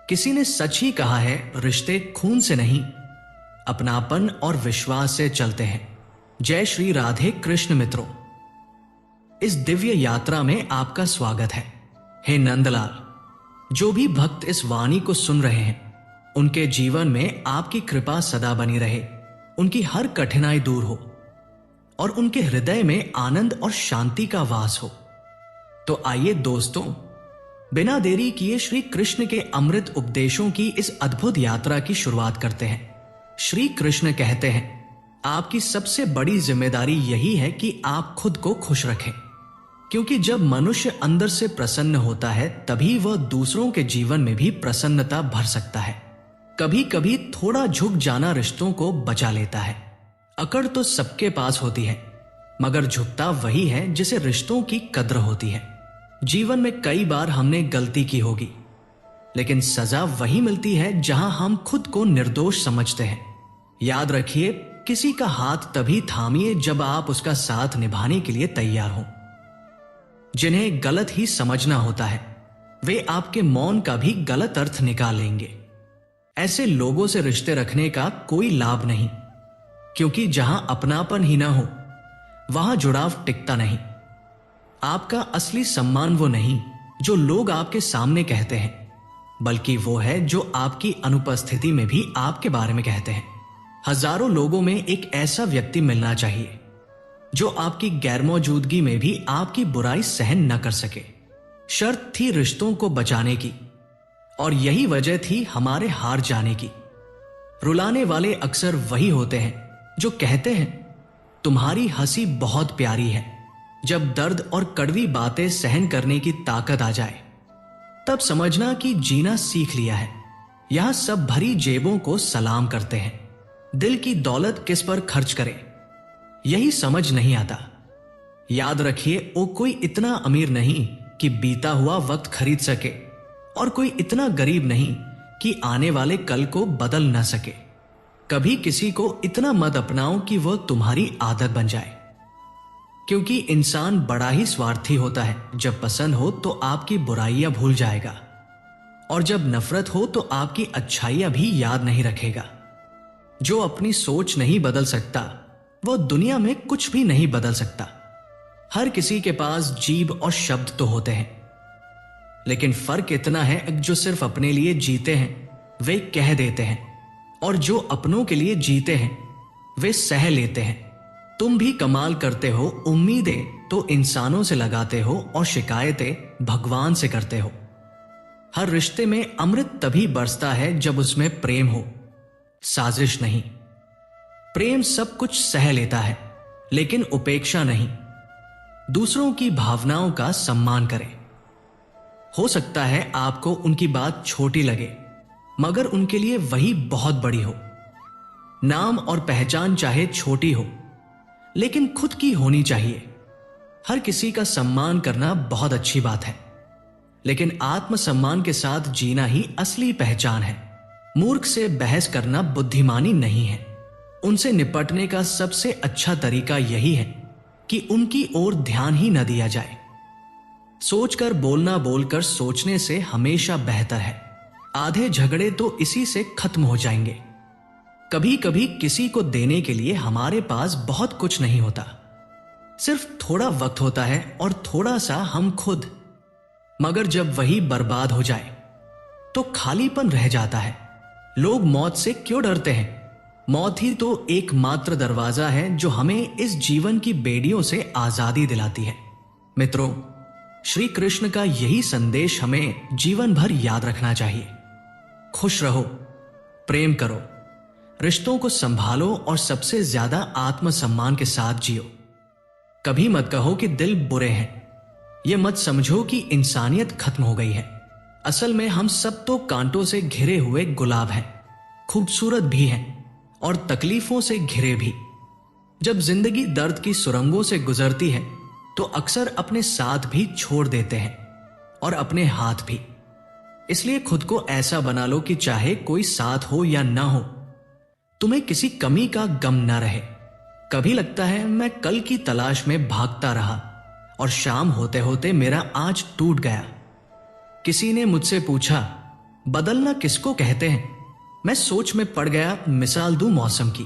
किसी ने सच ही कहा है, रिश्ते खून से नहीं, अपनापन और विश्वास से चलते हैं। जय श्री राधे कृष्ण मित्रों, इस दिव्य यात्रा में आपका स्वागत है। हे नंदलाल, जो भी भक्त इस वाणी को सुन रहे हैं, उनके जीवन में आपकी कृपा सदा बनी रहे, उनकी हर कठिनाई दूर हो और उनके हृदय में आनंद और शांति का वास हो। तो आइए दोस्तों, बिना देरी किए श्री कृष्ण के अमृत उपदेशों की इस अद्भुत यात्रा की शुरुआत करते हैं। श्री कृष्ण कहते हैं, आपकी सबसे बड़ी जिम्मेदारी यही है कि आप खुद को खुश रखें, क्योंकि जब मनुष्य अंदर से प्रसन्न होता है तभी वह दूसरों के जीवन में भी प्रसन्नता भर सकता है। कभी कभी थोड़ा झुक जाना रिश्तों को बचा लेता है। अकड़ तो सबके पास होती है, मगर झुकता वही है जिसे रिश्तों की कद्र होती है। जीवन में कई बार हमने गलती की होगी, लेकिन सजा वही मिलती है जहां हम खुद को निर्दोष समझते हैं। याद रखिए, किसी का हाथ तभी थामिए जब आप उसका साथ निभाने के लिए तैयार हो। जिन्हें गलत ही समझना होता है, वे आपके मौन का भी गलत अर्थ निकाल लेंगे। ऐसे लोगों से रिश्ते रखने का कोई लाभ नहीं, क्योंकि जहां अपनापन ही ना हो, वहां जुड़ाव टिकता नहीं। आपका असली सम्मान वो नहीं जो लोग आपके सामने कहते हैं, बल्कि वो है जो आपकी अनुपस्थिति में भी आपके बारे में कहते हैं। हजारों लोगों में एक ऐसा व्यक्ति मिलना चाहिए जो आपकी गैरमौजूदगी में भी आपकी बुराई सहन न कर सके। शर्त थी रिश्तों को बचाने की, और यही वजह थी हमारे हार जाने की। रुलाने वाले अक्सर वही होते हैं जो कहते हैं, तुम्हारी हंसी बहुत प्यारी है। जब दर्द और कड़वी बातें सहन करने की ताकत आ जाए, तब समझना कि जीना सीख लिया है। यहां सब भरी जेबों को सलाम करते हैं, दिल की दौलत किस पर खर्च करें यही समझ नहीं आता। याद रखिए, वो कोई इतना अमीर नहीं कि बीता हुआ वक्त खरीद सके, और कोई इतना गरीब नहीं कि आने वाले कल को बदल न सके। कभी किसी को इतना मत अपनाओ कि वह तुम्हारी आदत बन जाए, क्योंकि इंसान बड़ा ही स्वार्थी होता है। जब पसंद हो तो आपकी बुराइयां भूल जाएगा, और जब नफरत हो तो आपकी अच्छाइयां भी याद नहीं रखेगा। जो अपनी सोच नहीं बदल सकता, वह दुनिया में कुछ भी नहीं बदल सकता। हर किसी के पास जीभ और शब्द तो होते हैं, लेकिन फर्क इतना है, जो सिर्फ अपने लिए जीते हैं वे कह देते हैं, और जो अपनों के लिए जीते हैं वे सह लेते हैं। तुम भी कमाल करते हो, उम्मीदें तो इंसानों से लगाते हो और शिकायतें भगवान से करते हो। हर रिश्ते में अमृत तभी बरसता है जब उसमें प्रेम हो, साजिश नहीं। प्रेम सब कुछ सह लेता है, लेकिन उपेक्षा नहीं। दूसरों की भावनाओं का सम्मान करें। हो सकता है आपको उनकी बात छोटी लगे, मगर उनके लिए वही बहुत बड़ी हो। नाम और पहचान चाहे छोटी हो, लेकिन खुद की होनी चाहिए। हर किसी का सम्मान करना बहुत अच्छी बात है, लेकिन आत्मसम्मान के साथ जीना ही असली पहचान है। मूर्ख से बहस करना बुद्धिमानी नहीं है। उनसे निपटने का सबसे अच्छा तरीका यही है कि उनकी ओर ध्यान ही न दिया जाए। सोचकर बोलना बोलकर सोचने से हमेशा बेहतर है। आधे झगड़े तो इसी से खत्म हो जाएंगे। कभी कभी किसी को देने के लिए हमारे पास बहुत कुछ नहीं होता, सिर्फ थोड़ा वक्त होता है और थोड़ा सा हम खुद। मगर जब वही बर्बाद हो जाए तो खालीपन रह जाता है। लोग मौत से क्यों डरते हैं? मौत ही तो एकमात्र दरवाजा है जो हमें इस जीवन की बेड़ियों से आजादी दिलाती है। मित्रों, श्री कृष्ण का यही संदेश हमें जीवन भर याद रखना चाहिए। खुश रहो, प्रेम करो, रिश्तों को संभालो और सबसे ज्यादा आत्मसम्मान के साथ जियो। कभी मत कहो कि दिल बुरे हैं। यह मत समझो कि इंसानियत खत्म हो गई है। असल में हम सब तो कांटों से घिरे हुए गुलाब हैं, खूबसूरत भी हैं और तकलीफों से घिरे भी। जब जिंदगी दर्द की सुरंगों से गुजरती है तो अक्सर अपने साथ भी छोड़ देते हैं और अपने हाथ भी। इसलिए खुद को ऐसा बना लो कि चाहे कोई साथ हो या ना हो, तुम्हें किसी कमी का गम न रहे। कभी लगता है मैं कल की तलाश में भागता रहा और शाम होते होते मेरा आज टूट गया। किसी ने मुझसे पूछा, बदलना किसको कहते हैं? मैं सोच में पड़ गया। मिसाल दूं मौसम की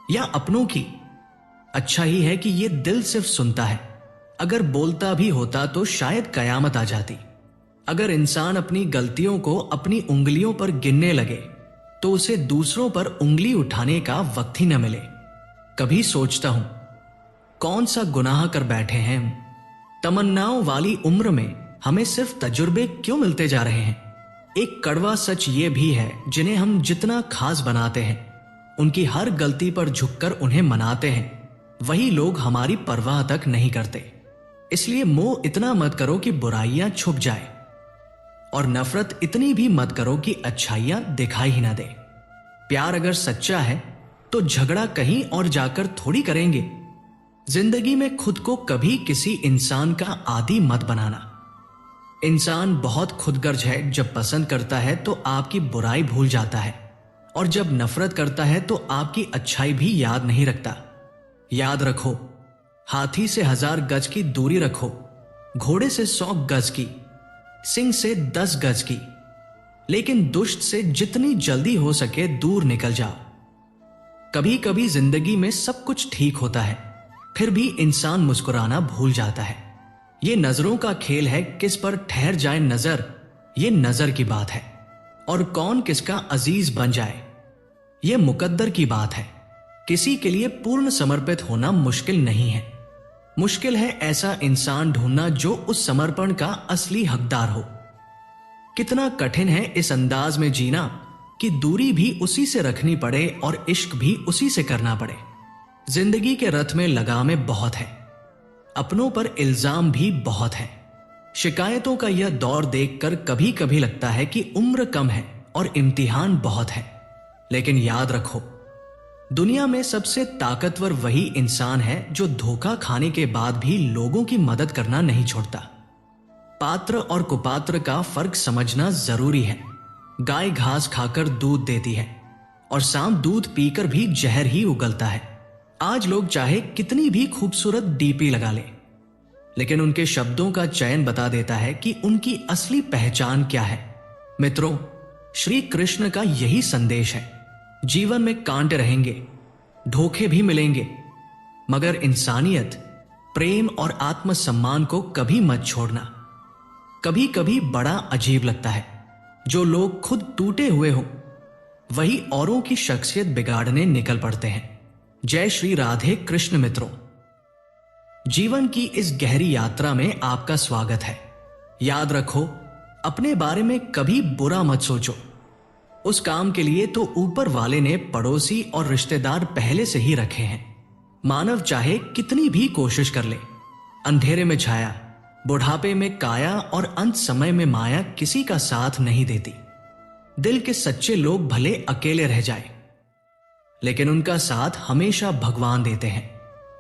या अपनों की? अच्छा ही है कि ये दिल सिर्फ सुनता है। अगर बोलता भी होता तो शायद कयामत आ जाती। अगर इंसान अपनी गलतियों को अपनी उंगलियों पर गिनने लगे तो उसे दूसरों पर उंगली उठाने का वक्त ही न मिले। कभी सोचता हूं कौन सा गुनाह कर बैठे हैं हम। तमन्नाओं वाली उम्र में हमें सिर्फ तजुर्बे क्यों मिलते जा रहे हैं? एक कड़वा सच ये भी है, जिन्हें हम जितना खास बनाते हैं, उनकी हर गलती पर झुककर उन्हें मनाते हैं, वही लोग हमारी परवाह तक नहीं करते। इसलिए मोह इतना मत करो कि बुराइयां छुप जाए, और नफरत इतनी भी मत करो कि अच्छाइयां दिखाई ही ना दे। प्यार अगर सच्चा है तो झगड़ा कहीं और जाकर थोड़ी करेंगे। जिंदगी में खुद को कभी किसी इंसान का आदी मत बनाना। इंसान बहुत खुदगर्ज है। जब पसंद करता है तो आपकी बुराई भूल जाता है, और जब नफरत करता है तो आपकी अच्छाई भी याद नहीं रखता। याद रखो, हाथी से 1000 गज की दूरी रखो, घोड़े से 100 गज की, सिंह से 10 गज की, लेकिन दुष्ट से जितनी जल्दी हो सके दूर निकल जाओ। कभी कभी जिंदगी में सब कुछ ठीक होता है, फिर भी इंसान मुस्कुराना भूल जाता है। ये नजरों का खेल है, किस पर ठहर जाए नजर, ये नजर की बात है। और कौन किसका अजीज बन जाए, ये मुकद्दर की बात है। किसी के लिए पूर्ण समर्पित होना मुश्किल नहीं है। मुश्किल है ऐसा इंसान ढूंढना जो उस समर्पण का असली हकदार हो। कितना कठिन है इस अंदाज में जीना कि दूरी भी उसी से रखनी पड़े और इश्क भी उसी से करना पड़े। जिंदगी के रथ में लगामें बहुत है, अपनों पर इल्जाम भी बहुत है। शिकायतों का यह दौर देखकर कभी कभी लगता है कि उम्र कम है और इम्तिहान बहुत है। लेकिन याद रखो, दुनिया में सबसे ताकतवर वही इंसान है जो धोखा खाने के बाद भी लोगों की मदद करना नहीं छोड़ता। पात्र और कुपात्र का फर्क समझना जरूरी है। गाय घास खाकर दूध देती है और सांप दूध पीकर भी जहर ही उगलता है। आज लोग चाहे कितनी भी खूबसूरत डीपी लगा ले, लेकिन उनके शब्दों का चयन बता देता है कि उनकी असली पहचान क्या है। मित्रों, श्री कृष्ण का यही संदेश है। जीवन में कांटे रहेंगे, धोखे भी मिलेंगे, मगर इंसानियत, प्रेम और आत्मसम्मान को कभी मत छोड़ना। कभी कभी बड़ा अजीब लगता है, जो लोग खुद टूटे हुए हों वही औरों की शख्सियत बिगाड़ने निकल पड़ते हैं। जय श्री राधे कृष्ण मित्रों, जीवन की इस गहरी यात्रा में आपका स्वागत है। याद रखो, अपने बारे में कभी बुरा मत सोचो। उस काम के लिए तो ऊपर वाले ने पड़ोसी और रिश्तेदार पहले से ही रखे हैं। मानव चाहे कितनी भी कोशिश कर ले, अंधेरे में छाया, बुढ़ापे में काया और अंत समय में माया किसी का साथ नहीं देती। दिल के सच्चे लोग भले अकेले रह जाए, लेकिन उनका साथ हमेशा भगवान देते हैं।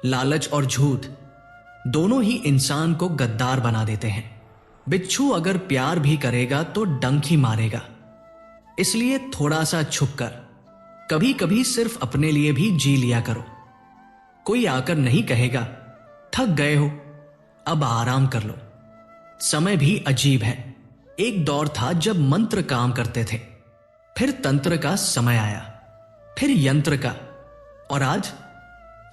लालच और झूठ दोनों ही इंसान को गद्दार बना देते हैं। बिच्छू अगर प्यार भी करेगा तो डंक ही मारेगा। इसलिए थोड़ा सा छुपकर, कभी कभी सिर्फ अपने लिए भी जी लिया करो। कोई आकर नहीं कहेगा थक गए हो, अब आराम कर लो। समय भी अजीब है। एक दौर था जब मंत्र काम करते थे, फिर तंत्र का समय आया, फिर यंत्र का, और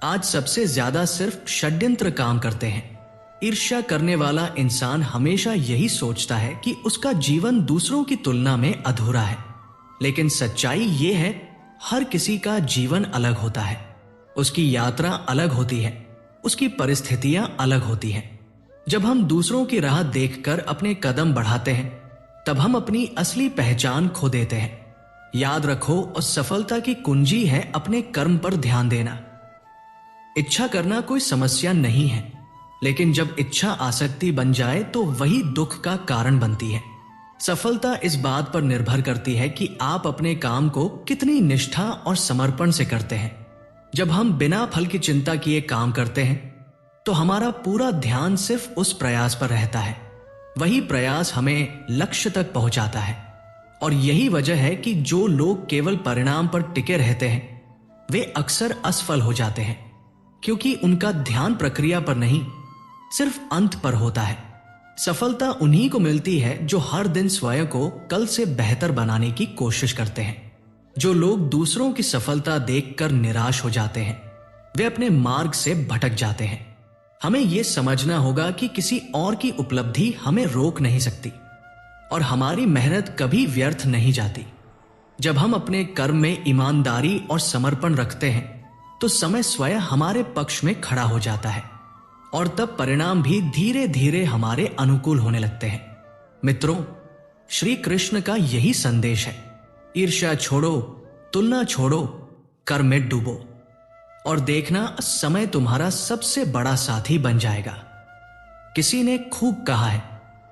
आज सबसे ज्यादा सिर्फ षड्यंत्र काम करते हैं। ईर्ष्या करने वाला इंसान हमेशा यही सोचता है कि उसका जीवन दूसरों की तुलना में अधूरा है, लेकिन सच्चाई ये है, हर किसी का जीवन अलग होता है। उसकी यात्रा अलग होती है, उसकी परिस्थितियां अलग होती हैं। जब हम दूसरों की राह देखकर अपने कदम बढ़ाते हैं, तब हम अपनी असली पहचान खो देते हैं। याद रखो, उस सफलता की कुंजी है अपने कर्म पर ध्यान देना। इच्छा करना कोई समस्या नहीं है, लेकिन जब इच्छा आसक्ति बन जाए तो वही दुख का कारण बनती है। सफलता इस बात पर निर्भर करती है कि आप अपने काम को कितनी निष्ठा और समर्पण से करते हैं। जब हम बिना फल की चिंता किए काम करते हैं तो हमारा पूरा ध्यान सिर्फ उस प्रयास पर रहता है। वही प्रयास हमें लक्ष्य तक पहुंचाता है। और यही वजह है कि जो लोग केवल परिणाम पर टिके रहते हैं, वे अक्सर असफल हो जाते हैं, क्योंकि उनका ध्यान प्रक्रिया पर नहीं, सिर्फ अंत पर होता है। सफलता उन्हीं को मिलती है जो हर दिन स्वयं को कल से बेहतर बनाने की कोशिश करते हैं। जो लोग दूसरों की सफलता देखकर निराश हो जाते हैं, वे अपने मार्ग से भटक जाते हैं। हमें यह समझना होगा कि किसी और की उपलब्धि हमें रोक नहीं सकती और हमारी मेहनत कभी व्यर्थ नहीं जाती। जब हम अपने कर्म में ईमानदारी और समर्पण रखते हैं तो समय स्वयं हमारे पक्ष में खड़ा हो जाता है और तब परिणाम भी धीरे धीरे हमारे अनुकूल होने लगते हैं। मित्रों, श्री कृष्ण का यही संदेश है। ईर्ष्या छोड़ो, तुलना छोड़ो, कर्म में डूबो और देखना समय तुम्हारा सबसे बड़ा साथी बन जाएगा। किसी ने खूब कहा है,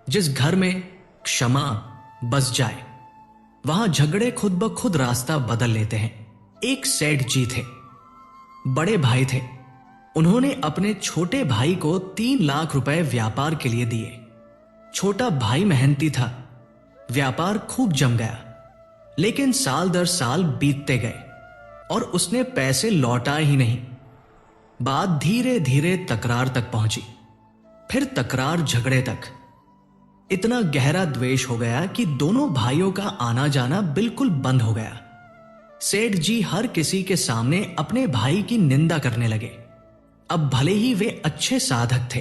जिस घर में क्षमा बस जाए वहां झगड़े खुद ब खुद रास्ता बदल लेते हैं। एक सेठ जी थे, बड़े भाई थे। उन्होंने अपने छोटे भाई को 3 लाख रुपए व्यापार के लिए दिए। छोटा भाई मेहनती था, व्यापार खूब जम गया, लेकिन साल दर साल बीतते गए और उसने पैसे लौटाए ही नहीं। बात धीरे धीरे तकरार तक पहुंची, फिर तकरार झगड़े तक। इतना गहरा द्वेष हो गया कि दोनों भाइयों का आना जाना बिल्कुल बंद हो गया। सेठ जी हर किसी के सामने अपने भाई की निंदा करने लगे। अब भले ही वे अच्छे साधक थे,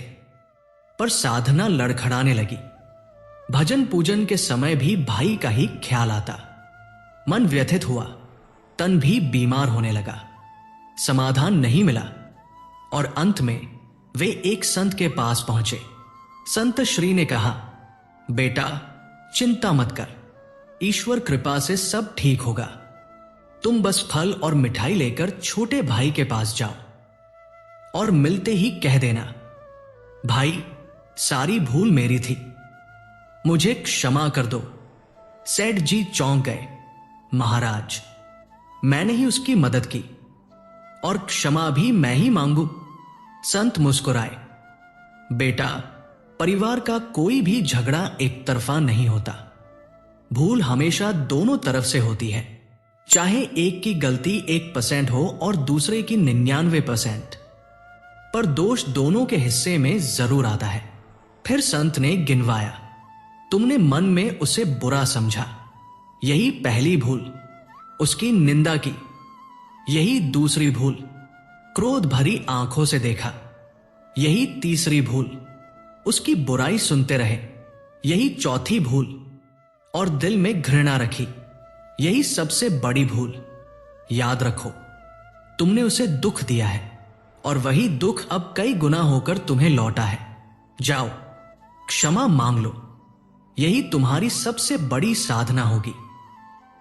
पर साधना लड़खड़ाने लगी। भजन पूजन के समय भी भाई का ही ख्याल आता। मन व्यथित हुआ, तन भी बीमार होने लगा। समाधान नहीं मिला और अंत में वे एक संत के पास पहुंचे। संत श्री ने कहा, बेटा चिंता मत कर, ईश्वर कृपा से सब ठीक होगा। तुम बस फल और मिठाई लेकर छोटे भाई के पास जाओ और मिलते ही कह देना, भाई सारी भूल मेरी थी, मुझे क्षमा कर दो। सेठ जी चौंक गए, महाराज मैंने ही उसकी मदद की और क्षमा भी मैं ही मांगू। संत मुस्कुराए, बेटा परिवार का कोई भी झगड़ा एक तरफा नहीं होता। भूल हमेशा दोनों तरफ से होती है, चाहे एक की गलती 1% हो और दूसरे की 99%, पर दोष दोनों के हिस्से में जरूर आता है। फिर संत ने गिनवाया, तुमने मन में उसे बुरा समझा, यही पहली भूल। उसकी निंदा की, यही दूसरी भूल। क्रोध भरी आंखों से देखा, यही तीसरी भूल। उसकी बुराई सुनते रहे, यही चौथी भूल। और दिल में घृणा रखी, यही सबसे बड़ी भूल। याद रखो, तुमने उसे दुख दिया है और वही दुख अब कई गुना होकर तुम्हें लौटा है। जाओ क्षमा मांग लो, यही तुम्हारी सबसे बड़ी साधना होगी।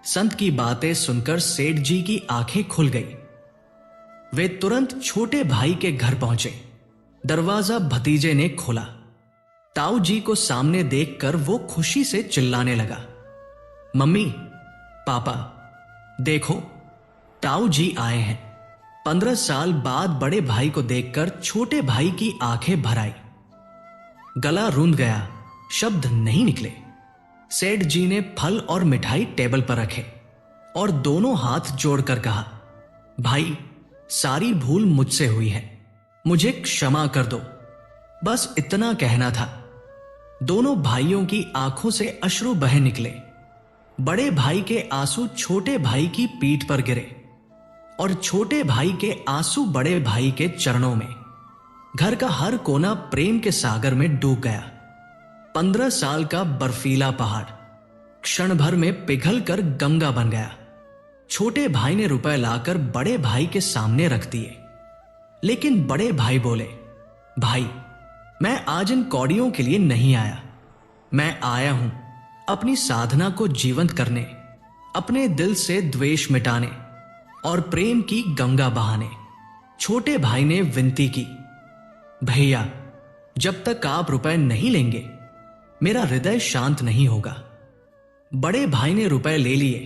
संत की बातें सुनकर सेठ जी की आंखें खुल गई। वे तुरंत छोटे भाई के घर पहुंचे। दरवाजा भतीजे ने खोला। ताऊ जी को सामने देखकर वो खुशी से चिल्लाने लगा, मम्मी पापा देखो, ताऊ जी आए हैं। 15 साल बाद बड़े भाई को देखकर छोटे भाई की आंखें भर आई। गला रूंध गया, शब्द नहीं निकले। सेठ जी ने फल और मिठाई टेबल पर रखे और दोनों हाथ जोड़कर कहा, भाई सारी भूल मुझसे हुई है, मुझे क्षमा कर दो। बस इतना कहना था। दोनों भाइयों की आंखों से अश्रु बह निकले। बड़े भाई के आंसू छोटे भाई की पीठ पर गिरे और छोटे भाई के आंसू बड़े भाई के चरणों में। घर का हर कोना प्रेम के सागर में डूब गया। 15 साल का बर्फीला पहाड़ क्षण भर में पिघल कर गंगा बन गया। छोटे भाई ने रुपए लाकर बड़े भाई के सामने रख दिए, लेकिन बड़े भाई बोले, भाई मैं आज इन कौड़ियों के लिए नहीं आया। मैं आया हूं अपनी साधना को जीवंत करने, अपने दिल से द्वेष मिटाने और प्रेम की गंगा बहाने। छोटे भाई ने विनती की, भैया जब तक आप रुपए नहीं लेंगे मेरा हृदय शांत नहीं होगा। बड़े भाई ने रुपए ले लिए,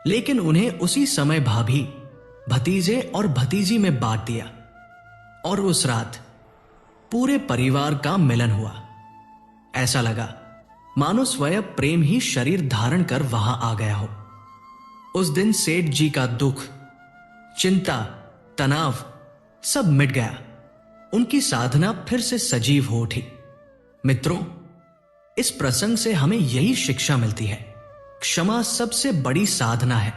लेकिन उन्हें उसी समय भाभी, भतीजे और भतीजी में बांट दिया और उस रात पूरे परिवार का मिलन हुआ। ऐसा लगा मानो स्वयं प्रेम ही शरीर धारण कर वहां आ गया हो। उस दिन सेठ जी का दुख, चिंता, तनाव सब मिट गया। उनकी साधना फिर से सजीव हो उठी। मित्रों, इस प्रसंग से हमें यही शिक्षा मिलती है। क्षमा सबसे बड़ी साधना है,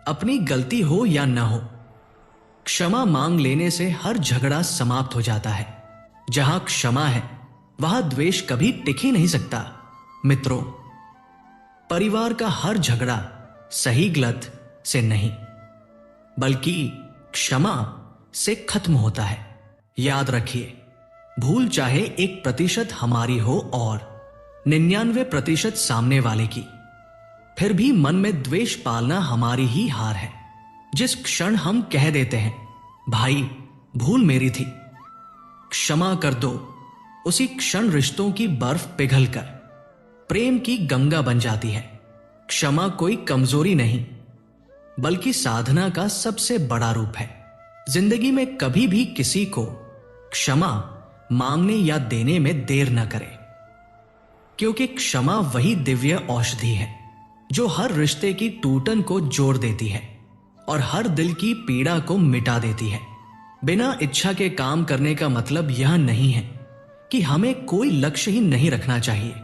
अपनी गलती हो या न हो। क्षमा मांग लेने से हर झगड़ा समाप्त हो जाता है। जहां क्षमा है वहां द्वेष कभी टिक ही नहीं सकता। मित्रों, परिवार का हर झगड़ा सही गलत से नहीं बल्कि क्षमा से खत्म होता है। याद रखिए, भूल चाहे 1% हमारी हो और 99% सामने वाले की, फिर भी मन में द्वेष पालना हमारी ही हार है। जिस क्षण हम कह देते हैं भाई भूल मेरी थी, क्षमा कर दो, उसी क्षण रिश्तों की बर्फ पिघलकर प्रेम की गंगा बन जाती है। क्षमा कोई कमजोरी नहीं बल्कि साधना का सबसे बड़ा रूप है। जिंदगी में कभी भी किसी को क्षमा मांगने या देने में देर न करें, क्योंकि क्षमा वही दिव्य औषधि है जो हर रिश्ते की टूटन को जोड़ देती है और हर दिल की पीड़ा को मिटा देती है। बिना इच्छा के काम करने का मतलब यह नहीं है कि हमें कोई लक्ष्य ही नहीं रखना चाहिए।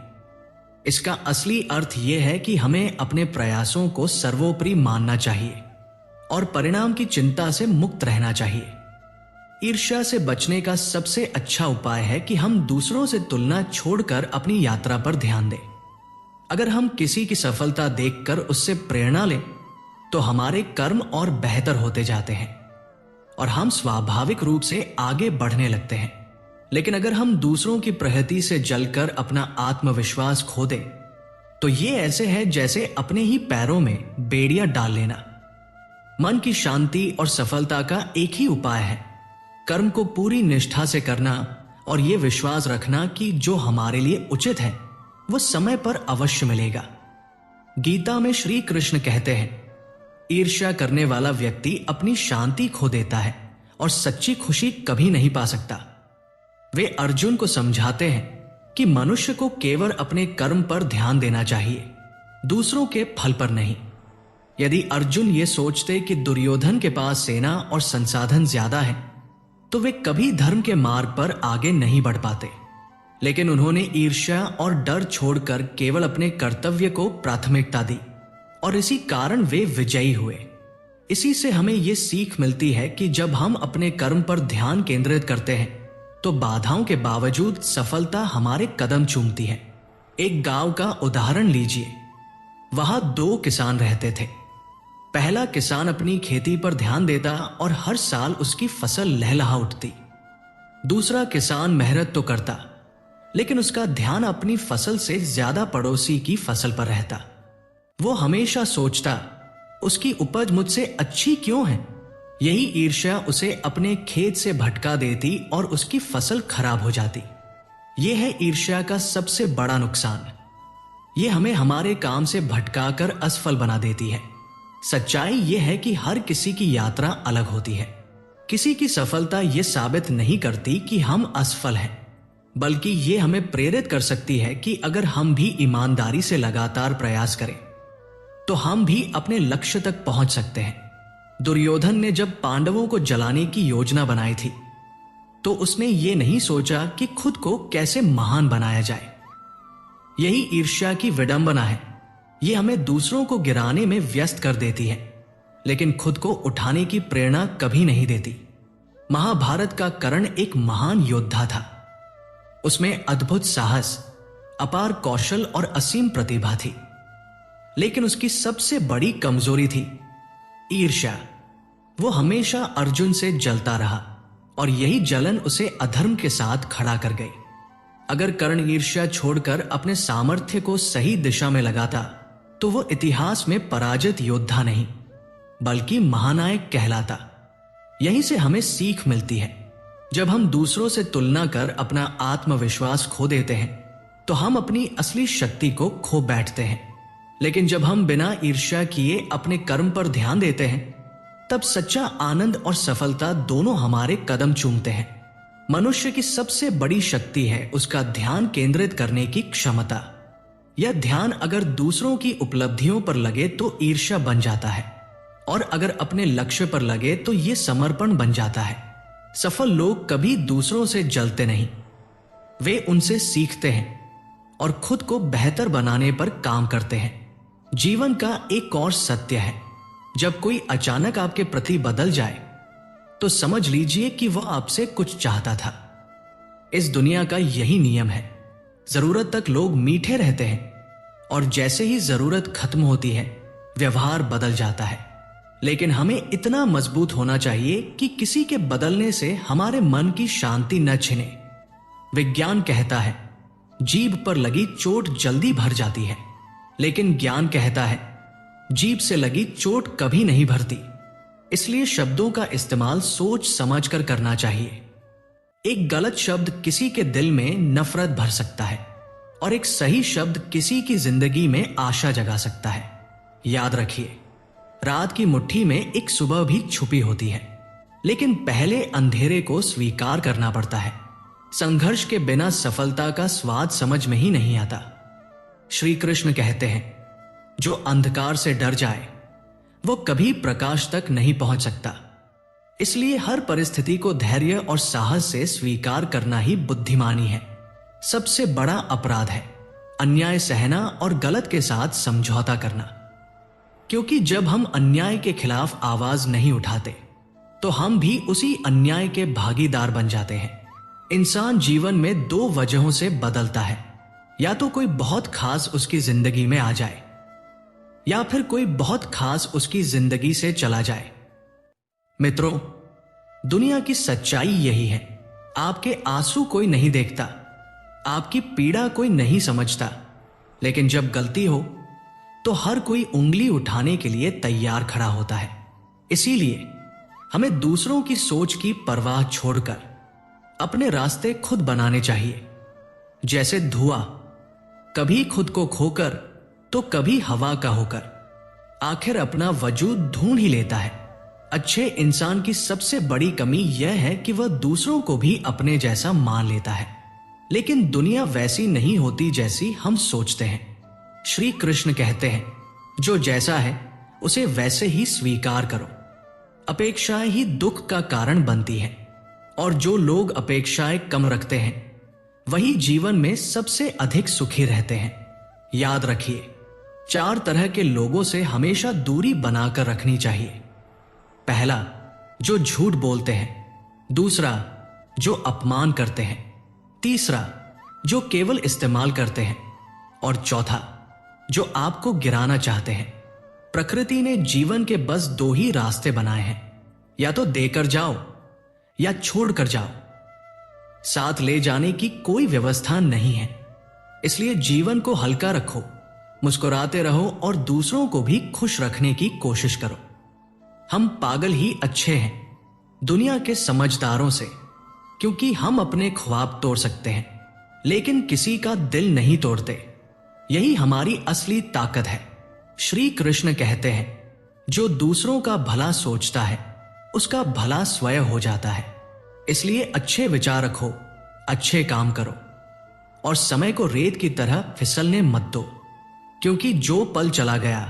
इसका असली अर्थ यह है कि हमें अपने प्रयासों को सर्वोपरि मानना चाहिए और परिणाम की चिंता से मुक्त रहना चाहिए। ईर्ष्या से बचने का सबसे अच्छा उपाय है कि हम दूसरों से तुलना छोड़कर अपनी यात्रा पर ध्यान दें। अगर हम किसी की सफलता देखकर उससे प्रेरणा लें तो हमारे कर्म और बेहतर होते जाते हैं और हम स्वाभाविक रूप से आगे बढ़ने लगते हैं। लेकिन अगर हम दूसरों की प्रगति से जलकर अपना आत्मविश्वास खो दें तो ये ऐसे है जैसे अपने ही पैरों में बेड़ियां डाल लेना। मन की शांति और सफलता का एक ही उपाय है, कर्म को पूरी निष्ठा से करना और ये विश्वास रखना कि जो हमारे लिए उचित है वो समय पर अवश्य मिलेगा। गीता में श्री कृष्ण कहते हैं, ईर्ष्या करने वाला व्यक्ति अपनी शांति खो देता है और सच्ची खुशी कभी नहीं पा सकता। वे अर्जुन को समझाते हैं कि मनुष्य को केवल अपने कर्म पर ध्यान देना चाहिए, दूसरों के फल पर नहीं। यदि अर्जुन ये सोचते कि दुर्योधन के पास सेना और संसाधन ज्यादा है तो वे कभी धर्म के मार्ग पर आगे नहीं बढ़ पाते। लेकिन उन्होंने ईर्ष्या और डर छोड़कर केवल अपने कर्तव्य को प्राथमिकता दी और इसी कारण वे विजयी हुए। इसी से हमें ये सीख मिलती है कि जब हम अपने कर्म पर ध्यान केंद्रित करते हैं तो बाधाओं के बावजूद सफलता हमारे कदम चूमती है। एक गांव का उदाहरण लीजिए। वहां 2 किसान रहते थे। पहला किसान अपनी खेती पर ध्यान देता और हर साल उसकी फसल लहलहा उठती। दूसरा किसान मेहनत तो करता लेकिन उसका ध्यान अपनी फसल से ज्यादा पड़ोसी की फसल पर रहता। वो हमेशा सोचता उसकी उपज मुझसे अच्छी क्यों है। यही ईर्ष्या उसे अपने खेत से भटका देती और उसकी फसल खराब हो जाती। यह है ईर्ष्या का सबसे बड़ा नुकसान। यह हमें हमारे काम से भटकाकर असफल बना देती है। सच्चाई यह है कि हर किसी की यात्रा अलग होती है। किसी की सफलता यह साबित नहीं करती कि हम असफल हैं, बल्कि यह हमें प्रेरित कर सकती है कि अगर हम भी ईमानदारी से लगातार प्रयास करें तो हम भी अपने लक्ष्य तक पहुंच सकते हैं। दुर्योधन ने जब पांडवों को जलाने की योजना बनाई थी तो उसने ये नहीं सोचा कि खुद को कैसे महान बनाया जाए। यही ईर्ष्या की विडंबना है। ये हमें दूसरों को गिराने में व्यस्त कर देती है लेकिन खुद को उठाने की प्रेरणा कभी नहीं देती। महाभारत का कर्ण एक महान योद्धा था। उसमें अद्भुत साहस, अपार कौशल और असीम प्रतिभा थी, लेकिन उसकी सबसे बड़ी कमजोरी थी ईर्ष्या। वो हमेशा अर्जुन से जलता रहा और यही जलन उसे अधर्म के साथ खड़ा कर गई। अगर कर्ण ईर्ष्या छोड़कर अपने सामर्थ्य को सही दिशा में लगाता तो वो इतिहास में पराजित योद्धा नहीं बल्कि महानायक कहलाता। यहीं से हमें सीख मिलती है। जब हम दूसरों से तुलना कर अपना आत्मविश्वास खो देते हैं तो हम अपनी असली शक्ति को खो बैठते हैं। लेकिन जब हम बिना ईर्ष्या किए अपने कर्म पर ध्यान देते हैं तब सच्चा आनंद और सफलता दोनों हमारे कदम चूमते हैं। मनुष्य की सबसे बड़ी शक्ति है उसका ध्यान केंद्रित करने की क्षमता। यह ध्यान अगर दूसरों की उपलब्धियों पर लगे तो ईर्ष्या बन जाता है और अगर अपने लक्ष्य पर लगे तो यह समर्पण बन जाता है। सफल लोग कभी दूसरों से जलते नहीं, वे उनसे सीखते हैं और खुद को बेहतर बनाने पर काम करते हैं। जीवन का एक और सत्य है, जब कोई अचानक आपके प्रति बदल जाए तो समझ लीजिए कि वह आपसे कुछ चाहता था। इस दुनिया का यही नियम है, जरूरत तक लोग मीठे रहते हैं और जैसे ही जरूरत खत्म होती है व्यवहार बदल जाता है। लेकिन हमें इतना मजबूत होना चाहिए कि किसी के बदलने से हमारे मन की शांति न छिने। विज्ञान कहता है जीभ पर लगी चोट जल्दी भर जाती है, लेकिन ज्ञान कहता है जीभ से लगी चोट कभी नहीं भरती। इसलिए शब्दों का इस्तेमाल सोच समझकर करना चाहिए। एक गलत शब्द किसी के दिल में नफरत भर सकता है और एक सही शब्द किसी की जिंदगी में आशा जगा सकता है। याद रखिए, रात की मुट्ठी में एक सुबह भी छुपी होती है, लेकिन पहले अंधेरे को स्वीकार करना पड़ता है। संघर्ष के बिना सफलता का स्वाद समझ में ही नहीं आता। श्री कृष्ण कहते हैं जो अंधकार से डर जाए वो कभी प्रकाश तक नहीं पहुंच सकता। इसलिए हर परिस्थिति को धैर्य और साहस से स्वीकार करना ही बुद्धिमानी है। सबसे बड़ा अपराध है अन्याय सहना और गलत के साथ समझौता करना, क्योंकि जब हम अन्याय के खिलाफ आवाज नहीं उठाते तो हम भी उसी अन्याय के भागीदार बन जाते हैं। इंसान जीवन में दो वजहों से बदलता है, या तो कोई बहुत खास उसकी जिंदगी में आ जाए या फिर कोई बहुत खास उसकी जिंदगी से चला जाए। मित्रों, दुनिया की सच्चाई यही है, आपके आंसू कोई नहीं देखता, आपकी पीड़ा कोई नहीं समझता, लेकिन जब गलती हो तो हर कोई उंगली उठाने के लिए तैयार खड़ा होता है। इसीलिए हमें दूसरों की सोच की परवाह छोड़कर अपने रास्ते खुद बनाने चाहिए। जैसे धुआं कभी खुद को खोकर तो कभी हवा का होकर आखिर अपना वजूद ढूंढ ही लेता है। अच्छे इंसान की सबसे बड़ी कमी यह है कि वह दूसरों को भी अपने जैसा मान लेता है, लेकिन दुनिया वैसी नहीं होती जैसी हम सोचते हैं। श्री कृष्ण कहते हैं जो जैसा है उसे वैसे ही स्वीकार करो। अपेक्षाएं ही दुख का कारण बनती हैं, और जो लोग अपेक्षाएं कम रखते हैं वही जीवन में सबसे अधिक सुखी रहते हैं। याद रखिए, 4 तरह के लोगों से हमेशा दूरी बनाकर रखनी चाहिए। पहला, जो झूठ बोलते हैं। दूसरा, जो अपमान करते हैं। तीसरा, जो केवल इस्तेमाल करते हैं। और चौथा, जो आपको गिराना चाहते हैं। प्रकृति ने जीवन के बस 2 ही रास्ते बनाए हैं, या तो देकर जाओ या छोड़कर जाओ। साथ ले जाने की कोई व्यवस्था नहीं है। इसलिए जीवन को हल्का रखो, मुस्कुराते रहो और दूसरों को भी खुश रखने की कोशिश करो। हम पागल ही अच्छे हैं दुनिया के समझदारों से, क्योंकि हम अपने ख्वाब तोड़ सकते हैं लेकिन किसी का दिल नहीं तोड़ते। यही हमारी असली ताकत है। श्री कृष्ण कहते हैं जो दूसरों का भला सोचता है उसका भला स्वयं हो जाता है। इसलिए अच्छे विचार रखो, अच्छे काम करो और समय को रेत की तरह फिसलने मत दो, क्योंकि जो पल चला गया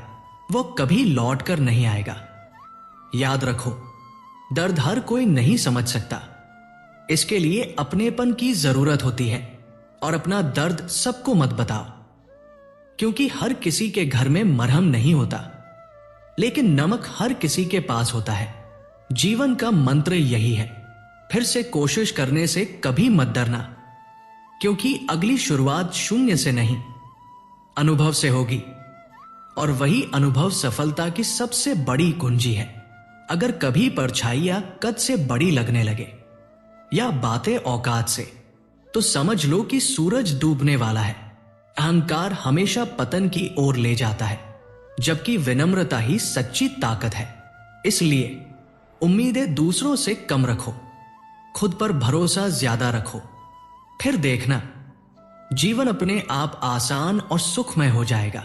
वो कभी लौट कर नहीं आएगा। याद रखो, दर्द हर कोई नहीं समझ सकता, इसके लिए अपनेपन की जरूरत होती है। और अपना दर्द सबको मत बताओ, क्योंकि हर किसी के घर में मरहम नहीं होता, लेकिन नमक हर किसी के पास होता है। जीवन का मंत्र यही है, फिर से कोशिश करने से कभी मत डरना, क्योंकि अगली शुरुआत शून्य से नहीं, अनुभव से होगी, और वही अनुभव सफलता की सबसे बड़ी कुंजी है। अगर कभी परछाइयां कद से बड़ी लगने लगे या बातें औकात से, तो समझ लो कि सूरज डूबने वाला है। अहंकार हमेशा पतन की ओर ले जाता है, जबकि विनम्रता ही सच्ची ताकत है। इसलिए उम्मीदें दूसरों से कम रखो, खुद पर भरोसा ज्यादा रखो, फिर देखना जीवन अपने आप आसान और सुखमय हो जाएगा।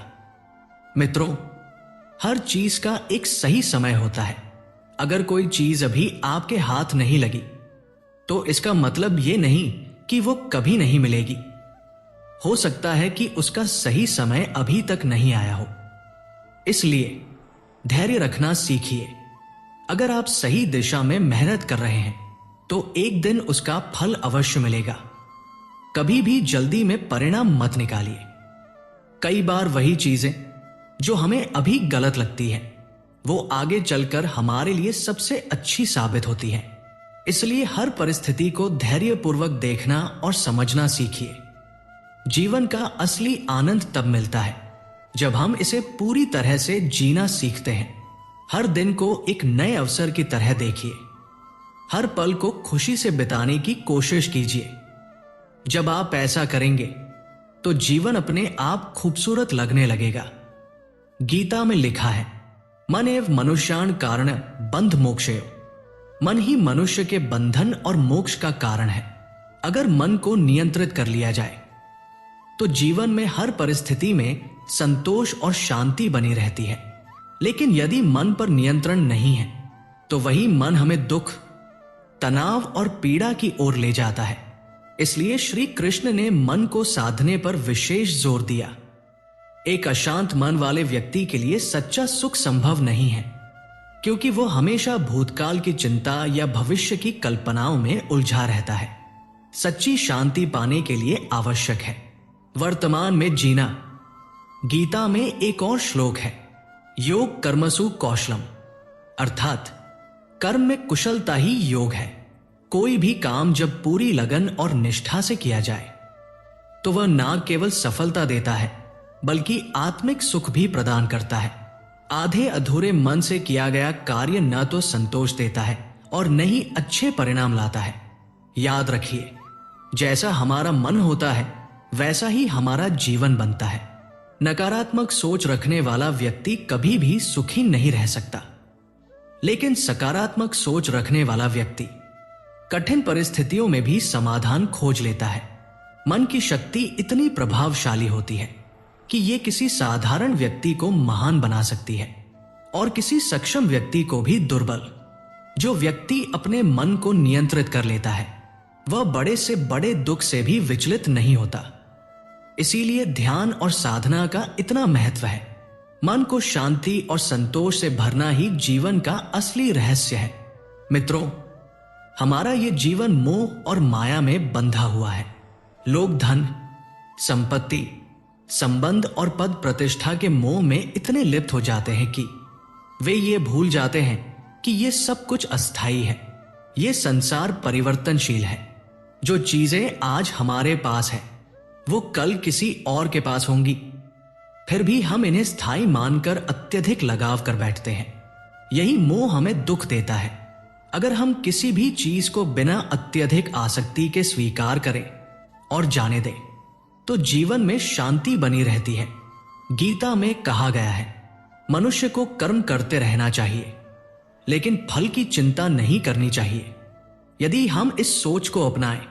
मित्रों, हर चीज का एक सही समय होता है। अगर कोई चीज अभी आपके हाथ नहीं लगी तो इसका मतलब यह नहीं कि वो कभी नहीं मिलेगी। हो सकता है कि उसका सही समय अभी तक नहीं आया हो। इसलिए धैर्य रखना सीखिए। अगर आप सही दिशा में मेहनत कर रहे हैं तो एक दिन उसका फल अवश्य मिलेगा। कभी भी जल्दी में परिणाम मत निकालिए। कई बार वही चीजें जो हमें अभी गलत लगती हैं, वो आगे चलकर हमारे लिए सबसे अच्छी साबित होती हैं। इसलिए हर परिस्थिति को धैर्यपूर्वक देखना और समझना सीखिए। जीवन का असली आनंद तब मिलता है जब हम इसे पूरी तरह से जीना सीखते हैं। हर दिन को एक नए अवसर की तरह देखिए। हर पल को खुशी से बिताने की कोशिश कीजिए। जब आप ऐसा करेंगे तो जीवन अपने आप खूबसूरत लगने लगेगा। गीता में लिखा है, मन एव मनुष्याण कारण बंध मोक्षयो। मन ही मनुष्य के बंधन और मोक्ष का कारण है। अगर मन को नियंत्रित कर लिया जाए तो जीवन में हर परिस्थिति में संतोष और शांति बनी रहती है। लेकिन यदि मन पर नियंत्रण नहीं है तो वही मन हमें दुख, तनाव और पीड़ा की ओर ले जाता है। इसलिए श्री कृष्ण ने मन को साधने पर विशेष जोर दिया। एक अशांत मन वाले व्यक्ति के लिए सच्चा सुख संभव नहीं है, क्योंकि वो हमेशा भूतकाल की चिंता या भविष्य की कल्पनाओं में उलझा रहता है। सच्ची शांति पाने के लिए आवश्यक है वर्तमान में जीना। गीता में एक और श्लोक है, योग कर्मसु कौशलम, अर्थात कर्म में कुशलता ही योग है। कोई भी काम जब पूरी लगन और निष्ठा से किया जाए तो वह न केवल सफलता देता है बल्कि आत्मिक सुख भी प्रदान करता है। आधे अधूरे मन से किया गया कार्य न तो संतोष देता है और न ही अच्छे परिणाम लाता है। याद रखिए, जैसा हमारा मन होता है वैसा ही हमारा जीवन बनता है। नकारात्मक सोच रखने वाला व्यक्ति कभी भी सुखी नहीं रह सकता, लेकिन सकारात्मक सोच रखने वाला व्यक्ति कठिन परिस्थितियों में भी समाधान खोज लेता है। मन की शक्ति इतनी प्रभावशाली होती है कि ये किसी साधारण व्यक्ति को महान बना सकती है और किसी सक्षम व्यक्ति को भी दुर्बल। जो व्यक्ति अपने मन को नियंत्रित कर लेता है वह बड़े से बड़े दुख से भी विचलित नहीं होता। इसीलिए ध्यान और साधना का इतना महत्व है। मन को शांति और संतोष से भरना ही जीवन का असली रहस्य है। मित्रों, हमारा ये जीवन मोह और माया में बंधा हुआ है। लोग धन, संपत्ति, संबंध और पद प्रतिष्ठा के मोह में इतने लिप्त हो जाते हैं कि वे ये भूल जाते हैं कि ये सब कुछ अस्थाई है। ये संसार परिवर्तनशील है। जो चीजें आज हमारे पास है वो कल किसी और के पास होंगी। फिर भी हम इन्हें स्थायी मानकर अत्यधिक लगाव कर बैठते हैं। यही मोह हमें दुख देता है। अगर हम किसी भी चीज को बिना अत्यधिक आसक्ति के स्वीकार करें और जाने दें तो जीवन में शांति बनी रहती है। गीता में कहा गया है, मनुष्य को कर्म करते रहना चाहिए लेकिन फल की चिंता नहीं करनी चाहिए। यदि हम इस सोच को अपनाएं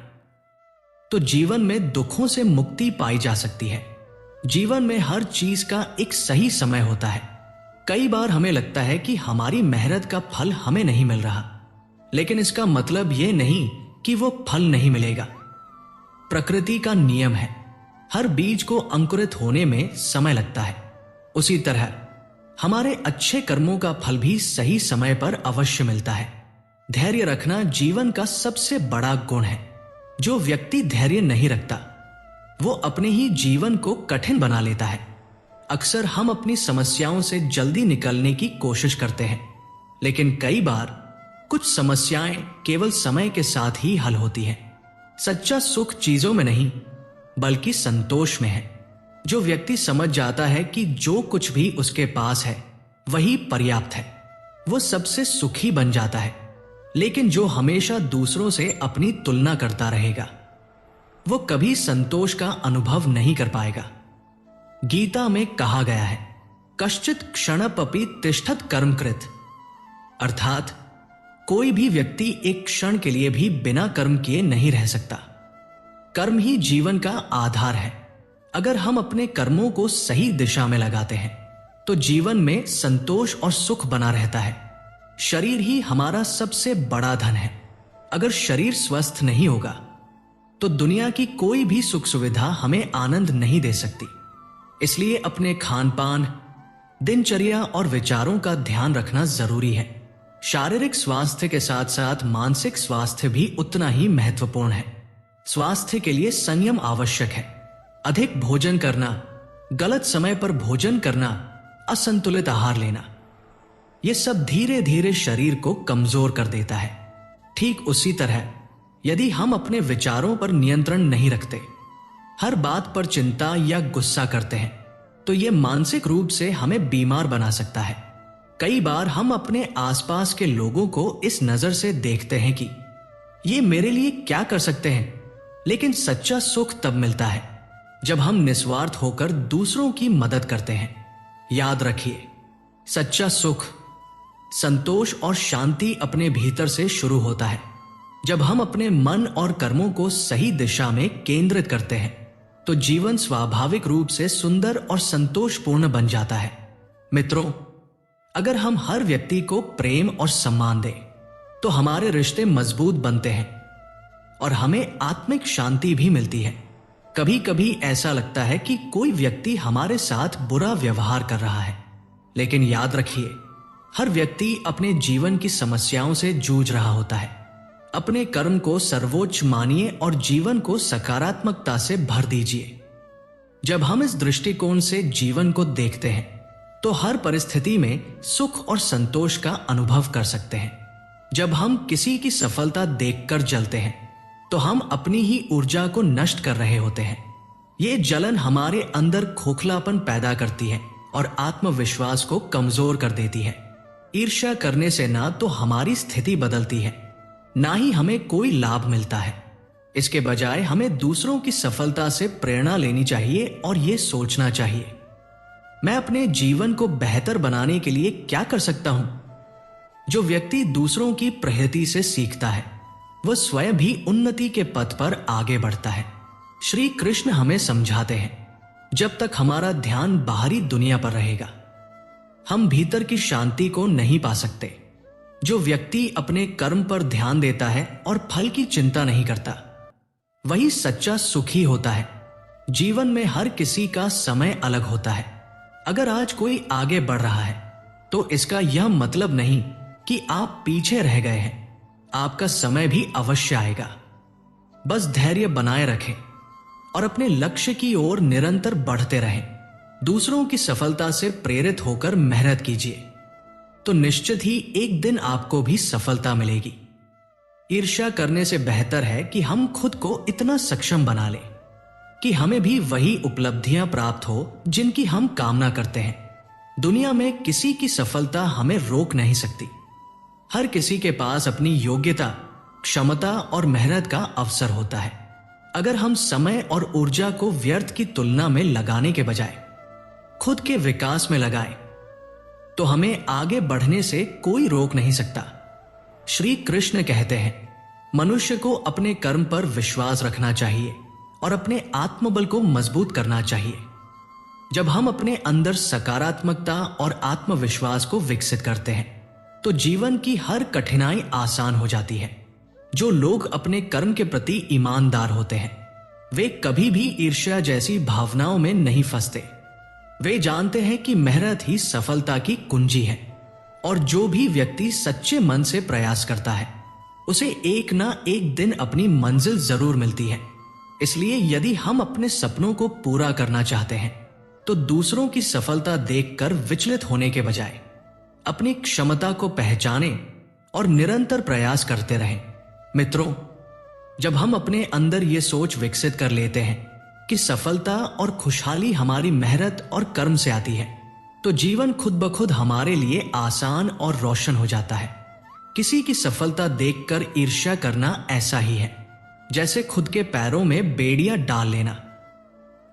तो जीवन में दुखों से मुक्ति पाई जा सकती है। जीवन में हर चीज का एक सही समय होता है। कई बार हमें लगता है कि हमारी मेहनत का फल हमें नहीं मिल रहा, लेकिन इसका मतलब यह नहीं कि वो फल नहीं मिलेगा। प्रकृति का नियम है, हर बीज को अंकुरित होने में समय लगता है। उसी तरह हमारे अच्छे कर्मों का फल भी सही समय पर अवश्य मिलता है। धैर्य रखना जीवन का सबसे बड़ा गुण है। जो व्यक्ति धैर्य नहीं रखता वो अपने ही जीवन को कठिन बना लेता है। अक्सर हम अपनी समस्याओं से जल्दी निकलने की कोशिश करते हैं, लेकिन कई बार कुछ समस्याएं केवल समय के साथ ही हल होती हैं। सच्चा सुख चीजों में नहीं बल्कि संतोष में है। जो व्यक्ति समझ जाता है कि जो कुछ भी उसके पास है वही पर्याप्त है, वो सबसे सुखी बन जाता है। लेकिन जो हमेशा दूसरों से अपनी तुलना करता रहेगा वो कभी संतोष का अनुभव नहीं कर पाएगा। गीता में कहा गया है, कश्चित क्षणपपि तिष्ठत कर्मकृत, अर्थात कोई भी व्यक्ति एक क्षण के लिए भी बिना कर्म किए नहीं रह सकता। कर्म ही जीवन का आधार है। अगर हम अपने कर्मों को सही दिशा में लगाते हैं तो जीवन में संतोष और सुख बना रहता है। शरीर ही हमारा सबसे बड़ा धन है। अगर शरीर स्वस्थ नहीं होगा तो दुनिया की कोई भी सुख सुविधा हमें आनंद नहीं दे सकती। इसलिए अपने खान पान, दिनचर्या और विचारों का ध्यान रखना जरूरी है। शारीरिक स्वास्थ्य के साथ साथ मानसिक स्वास्थ्य भी उतना ही महत्वपूर्ण है। स्वास्थ्य के लिए संयम आवश्यक है। अधिक भोजन करना, गलत समय पर भोजन करना, असंतुलित आहार लेना, यह सब धीरे धीरे शरीर को कमजोर कर देता है। ठीक उसी तरह यदि हम अपने विचारों पर नियंत्रण नहीं रखते, हर बात पर चिंता या गुस्सा करते हैं, तो यह मानसिक रूप से हमें बीमार बना सकता है। कई बार हम अपने आसपास के लोगों को इस नजर से देखते हैं कि ये मेरे लिए क्या कर सकते हैं, लेकिन सच्चा सुख तब मिलता है जब हम निस्वार्थ होकर दूसरों की मदद करते हैं। याद रखिए, सच्चा सुख, संतोष और शांति अपने भीतर से शुरू होता है। जब हम अपने मन और कर्मों को सही दिशा में केंद्रित करते हैं, तो जीवन स्वाभाविक रूप से सुंदर और संतोषपूर्ण बन जाता है। मित्रों, अगर हम हर व्यक्ति को प्रेम और सम्मान दें, तो हमारे रिश्ते मजबूत बनते हैं और हमें आत्मिक शांति भी मिलती है। कभी कभी ऐसा लगता है कि कोई व्यक्ति हमारे साथ बुरा व्यवहार कर रहा है, लेकिन याद रखिए, हर व्यक्ति अपने जीवन की समस्याओं से जूझ रहा होता है। अपने कर्म को सर्वोच्च मानिए और जीवन को सकारात्मकता से भर दीजिए। जब हम इस दृष्टिकोण से जीवन को देखते हैं, तो हर परिस्थिति में सुख और संतोष का अनुभव कर सकते हैं। जब हम किसी की सफलता देखकर जलते हैं, तो हम अपनी ही ऊर्जा को नष्ट कर रहे होते हैं। ये जलन हमारे अंदर खोखलापन पैदा करती है और आत्मविश्वास को कमजोर कर देती है। ईर्ष्या करने से ना तो हमारी स्थिति बदलती है, ना ही हमें कोई लाभ मिलता है। इसके बजाय हमें दूसरों की सफलता से प्रेरणा लेनी चाहिए और ये सोचना चाहिए, मैं अपने जीवन को बेहतर बनाने के लिए क्या कर सकता हूं। जो व्यक्ति दूसरों की प्रगति से सीखता है, वह स्वयं भी उन्नति के पथ पर आगे बढ़ता है। श्री कृष्ण हमें समझाते हैं, जब तक हमारा ध्यान बाहरी दुनिया पर रहेगा, हम भीतर की शांति को नहीं पा सकते। जो व्यक्ति अपने कर्म पर ध्यान देता है और फल की चिंता नहीं करता, वही सच्चा सुखी होता है। जीवन में हर किसी का समय अलग होता है। अगर आज कोई आगे बढ़ रहा है, तो इसका यह मतलब नहीं कि आप पीछे रह गए हैं। आपका समय भी अवश्य आएगा। बस धैर्य बनाए रखें और अपने लक्ष्य की ओर निरंतर बढ़ते रहें। दूसरों की सफलता से प्रेरित होकर मेहनत कीजिए, तो निश्चित ही एक दिन आपको भी सफलता मिलेगी। ईर्ष्या करने से बेहतर है कि हम खुद को इतना सक्षम बना लें कि हमें भी वही उपलब्धियां प्राप्त हो जिनकी हम कामना करते हैं। दुनिया में किसी की सफलता हमें रोक नहीं सकती। हर किसी के पास अपनी योग्यता, क्षमता और मेहनत का अवसर होता है। अगर हम समय और ऊर्जा को व्यर्थ की तुलना में लगाने के बजाय खुद के विकास में लगाएं, तो हमें आगे बढ़ने से कोई रोक नहीं सकता। श्री कृष्ण कहते हैं, मनुष्य को अपने कर्म पर विश्वास रखना चाहिए और अपने आत्मबल को मजबूत करना चाहिए। जब हम अपने अंदर सकारात्मकता और आत्मविश्वास को विकसित करते हैं, तो जीवन की हर कठिनाई आसान हो जाती है। जो लोग अपने कर्म के प्रति ईमानदार होते हैं, वे कभी भी ईर्ष्या जैसी भावनाओं में नहीं फंसते। वे जानते हैं कि मेहनत ही सफलता की कुंजी है, और जो भी व्यक्ति सच्चे मन से प्रयास करता है, उसे एक ना एक दिन अपनी मंजिल जरूर मिलती है। इसलिए यदि हम अपने सपनों को पूरा करना चाहते हैं, तो दूसरों की सफलता देखकर विचलित होने के बजाय अपनी क्षमता को पहचानें और निरंतर प्रयास करते रहें। मित्रों, जब हम अपने अंदर ये सोच विकसित कर लेते हैं कि सफलता और खुशहाली हमारी मेहनत और कर्म से आती है, तो जीवन खुद ब खुद हमारे लिए आसान और रोशन हो जाता है। किसी की सफलता देखकर ईर्ष्या करना ऐसा ही है जैसे खुद के पैरों में बेड़ियां डाल लेना।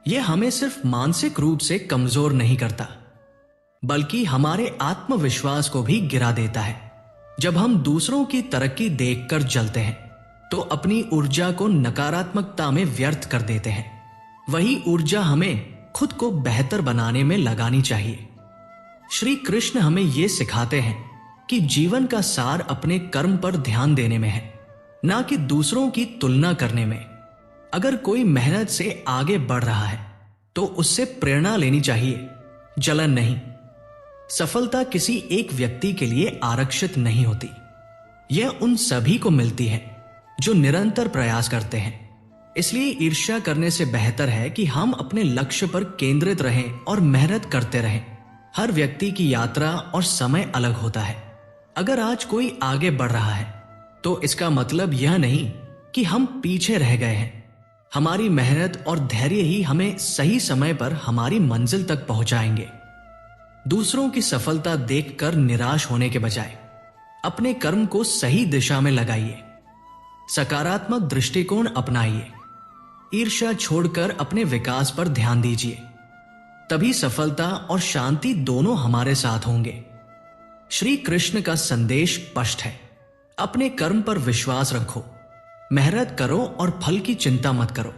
यह हमें सिर्फ मानसिक रूप से कमजोर नहीं करता, बल्कि हमारे आत्मविश्वास को भी गिरा देता है। जब हम दूसरों की तरक्की देखकर जलते हैं, तो अपनी ऊर्जा को नकारात्मकता में व्यर्थ कर देते हैं। वही ऊर्जा हमें खुद को बेहतर बनाने में लगानी चाहिए। श्री कृष्ण हमें यह सिखाते हैं कि जीवन का सार अपने कर्म पर ध्यान देने में है, ना कि दूसरों की तुलना करने में। अगर कोई मेहनत से आगे बढ़ रहा है, तो उससे प्रेरणा लेनी चाहिए, जलन नहीं। सफलता किसी एक व्यक्ति के लिए आरक्षित नहीं होती। यह उन सभी को मिलती है जो निरंतर प्रयास करते हैं। इसलिए ईर्ष्या करने से बेहतर है कि हम अपने लक्ष्य पर केंद्रित रहें और मेहनत करते रहें। हर व्यक्ति की यात्रा और समय अलग होता है। अगर आज कोई आगे बढ़ रहा है तो इसका मतलब यह नहीं कि हम पीछे रह गए हैं। हमारी मेहनत और धैर्य ही हमें सही समय पर हमारी मंजिल तक पहुंचाएंगे। दूसरों की सफलता देखकर निराश होने के बजाय अपने कर्म को सही दिशा में लगाइए। सकारात्मक दृष्टिकोण अपनाइए। ईर्ष्या छोड़कर अपने विकास पर ध्यान दीजिए। तभी सफलता और शांति दोनों हमारे साथ होंगे। श्री कृष्ण का संदेश स्पष्ट है। अपने कर्म पर विश्वास रखो, मेहनत करो और फल की चिंता मत करो।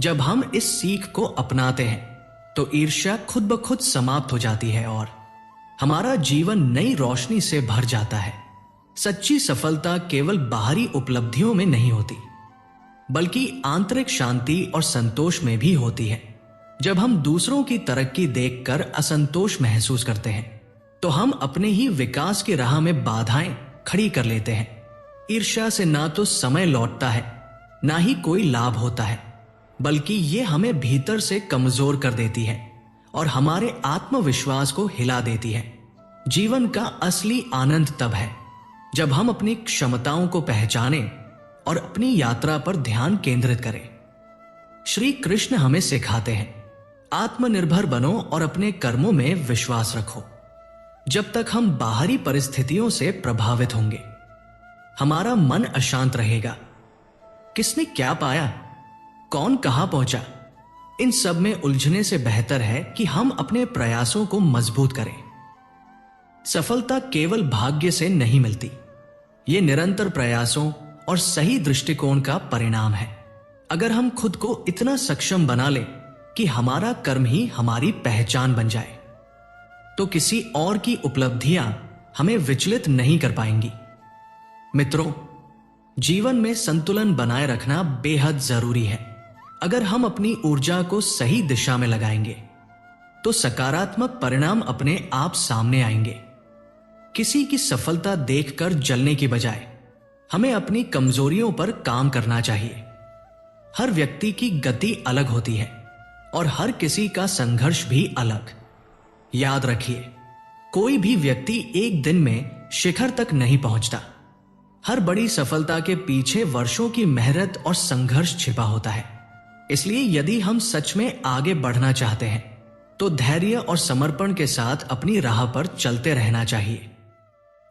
जब हम इस सीख को अपनाते हैं तो ईर्ष्या खुद ब खुद समाप्त हो जाती है और हमारा जीवन नई रोशनी से भर जाता है। सच्ची सफलता केवल बाहरी उपलब्धियों में नहीं होती, बल्कि आंतरिक शांति और संतोष में भी होती है। जब हम दूसरों की तरक्की देखकर असंतोष महसूस करते हैं तो हम अपने ही विकास की राह में बाधाएं खड़ी कर लेते हैं। ईर्ष्या से ना तो समय लौटता है, ना ही कोई लाभ होता है, बल्कि ये हमें भीतर से कमजोर कर देती है और हमारे आत्मविश्वास को हिला देती है। जीवन का असली आनंद तब है जब हम अपनी क्षमताओं को पहचानें और अपनी यात्रा पर ध्यान केंद्रित करें। श्री कृष्ण हमें सिखाते हैं, आत्मनिर्भर बनो और अपने कर्मों में विश्वास रखो। जब तक हम बाहरी परिस्थितियों से प्रभावित होंगे, हमारा मन अशांत रहेगा। किसने क्या पाया, कौन कहां पहुंचा, इन सब में उलझने से बेहतर है कि हम अपने प्रयासों को मजबूत करें। सफलता केवल भाग्य से नहीं मिलती, ये निरंतर प्रयासों और सही दृष्टिकोण का परिणाम है। अगर हम खुद को इतना सक्षम बना लें कि हमारा कर्म ही हमारी पहचान बन जाए, तो किसी और की उपलब्धियां हमें विचलित नहीं कर पाएंगी। मित्रों, जीवन में संतुलन बनाए रखना बेहद जरूरी है। अगर हम अपनी ऊर्जा को सही दिशा में लगाएंगे तो सकारात्मक परिणाम अपने आप सामने आएंगे। किसी की सफलता देखकर जलने की बजाय हमें अपनी कमजोरियों पर काम करना चाहिए। हर व्यक्ति की गति अलग होती है और हर किसी का संघर्ष भी अलग। याद रखिए, कोई भी व्यक्ति एक दिन में शिखर तक नहीं पहुंचता। हर बड़ी सफलता के पीछे वर्षों की मेहनत और संघर्ष छिपा होता है। इसलिए यदि हम सच में आगे बढ़ना चाहते हैं तो धैर्य और समर्पण के साथ अपनी राह पर चलते रहना चाहिए।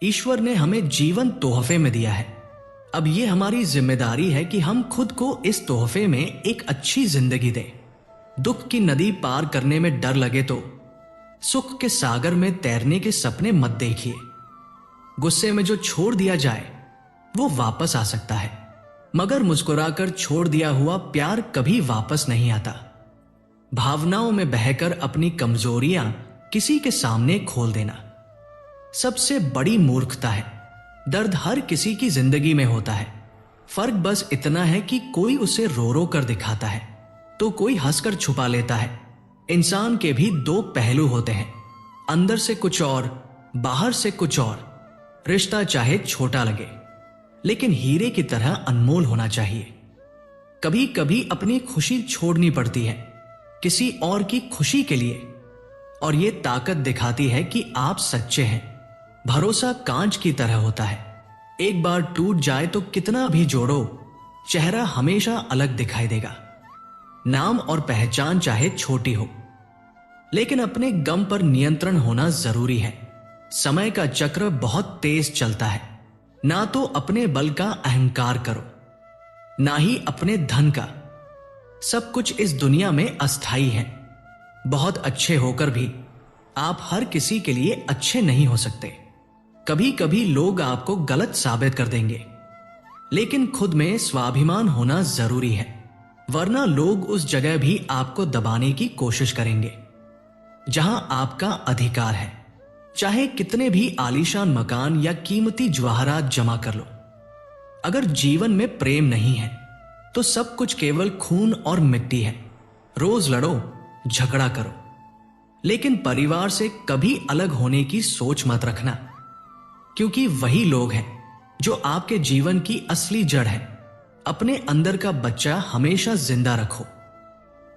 ईश्वर ने हमें जीवन तोहफे में दिया है। अब यह हमारी जिम्मेदारी है कि हम खुद को इस तोहफे में एक अच्छी जिंदगी दें। दुख की नदी पार करने में डर लगे तो सुख के सागर में तैरने के सपने मत देखिए। गुस्से में जो छोड़ दिया जाए वो वापस आ सकता है, मगर मुस्कुराकर छोड़ दिया हुआ प्यार कभी वापस नहीं आता। भावनाओं में बहकर अपनी कमजोरियां किसी के सामने खोल देना सबसे बड़ी मूर्खता है। दर्द हर किसी की जिंदगी में होता है। फर्क बस इतना है कि कोई उसे रो रो कर दिखाता है तो कोई हंसकर छुपा लेता है। इंसान के भी दो पहलू होते हैं, अंदर से कुछ और, बाहर से कुछ और। रिश्ता चाहे छोटा लगे, लेकिन हीरे की तरह अनमोल होना चाहिए। कभी कभी अपनी खुशी छोड़नी पड़ती है किसी और की खुशी के लिए, और यह ताकत दिखाती है कि आप सच्चे हैं। भरोसा कांच की तरह होता है, एक बार टूट जाए तो कितना भी जोड़ो, चेहरा हमेशा अलग दिखाई देगा। नाम और पहचान चाहे छोटी हो, लेकिन अपने गम पर नियंत्रण होना जरूरी है। समय का चक्र बहुत तेज चलता है। ना तो अपने बल का अहंकार करो, ना ही अपने धन का। सब कुछ इस दुनिया में अस्थाई है। बहुत अच्छे होकर भी आप हर किसी के लिए अच्छे नहीं हो सकते। कभी कभी लोग आपको गलत साबित कर देंगे, लेकिन खुद में स्वाभिमान होना जरूरी है, वरना लोग उस जगह भी आपको दबाने की कोशिश करेंगे जहां आपका अधिकार है। चाहे कितने भी आलीशान मकान या कीमती जवाहरात जमा कर लो, अगर जीवन में प्रेम नहीं है तो सब कुछ केवल खून और मिट्टी है। रोज लड़ो, झगड़ा करो, लेकिन परिवार से कभी अलग होने की सोच मत रखना, क्योंकि वही लोग हैं जो आपके जीवन की असली जड़ है। अपने अंदर का बच्चा हमेशा जिंदा रखो।